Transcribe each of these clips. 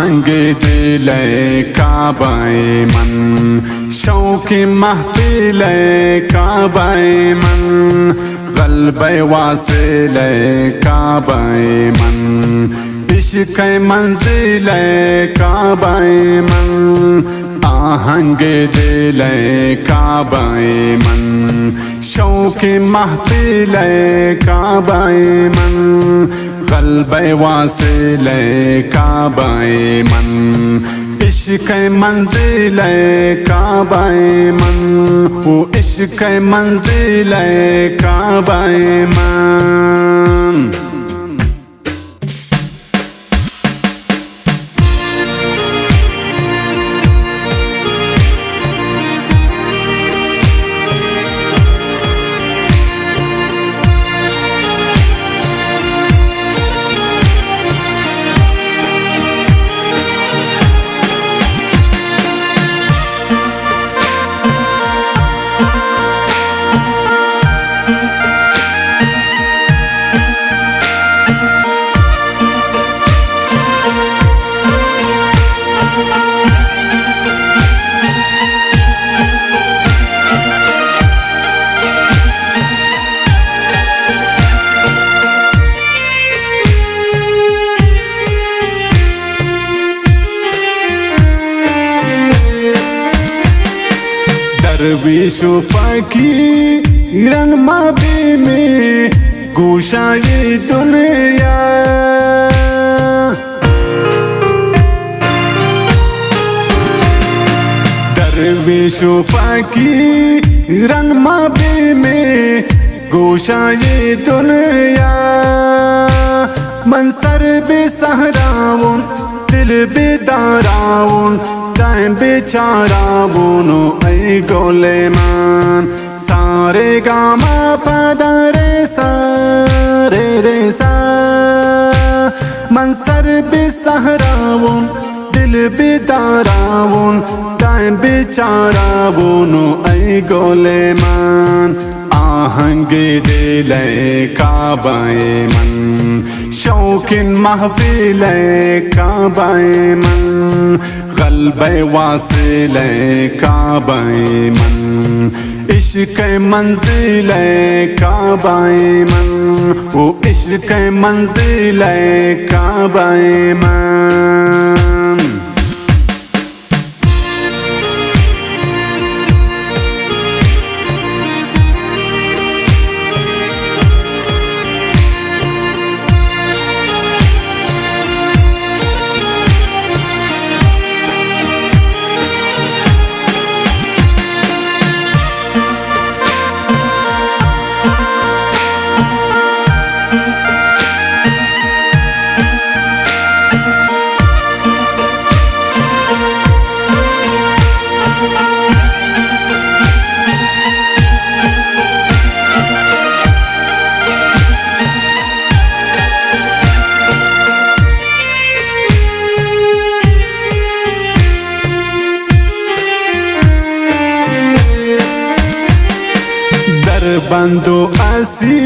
आहंग दिल काबाए मन, शौक़ महफिल काबाए मन, क़ल्ब वासिल काबाए मन, इश्क़ मंज़िल काबाए मन, आहंग दिल काबाए मन, शौक़ महफिल काबाए मन, क़ल्ब वासिल काबाए मन, इश्क़ मंज़िल काबाए मन, वो इश्क़ मंज़िल काबाए मन। दरवेश फ़कीरन माबे में गोशाए दुनिया, दरवेश फ़कीरन माबे में गोशाए दुनिया, मंसर बेसहराउन दिल बेदाराउन, दाएं बेचाराउन ऐ गोलेमान, सारे गामा पदा रे सा रे रे सा, मंसर बेसहराउन दिल बेदाराउन, दाएं बेचाराउन ऐ गोलेमान, आहंग दिल काबाए मन, शौक़ महफिल काबाए मन, क़ल्ब वासिल काबाए मन, इश्क़ मंज़िल काबाए मन, वो इश्क़ मंज़िल काबाए मन। बंदो असी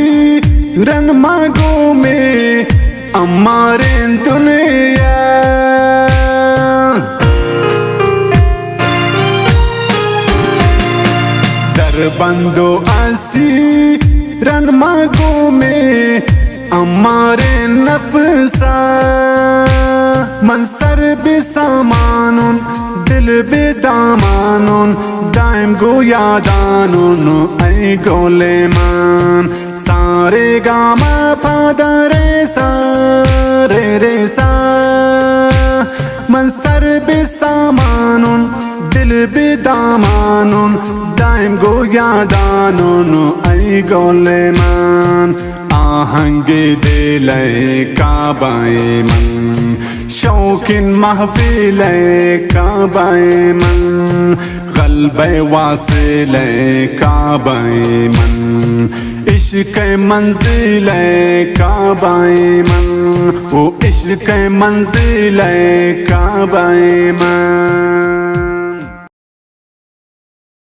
रन मागो में अमारे दुनिया, दर बंदो असी रन मागो में अमारे नफसा, मंसर बेसामानुन दिल बेदामानुन, दाइम गोयादानुन ऐ गोलेमान, सारे गामा पदा रे सा रे रे सा, मंसर बेसामानुन दिल बेदामानुन, दाइम गोयादानुन ऐ गोलेमान, आहंग दिल काबाए मन, शौक़ महफिल काबाए मन, क़ल्ब वासिल काबाए मन, इश्क़ मंज़िल काबाए मन, वो इश्क़ मंज़िल काबाए मन।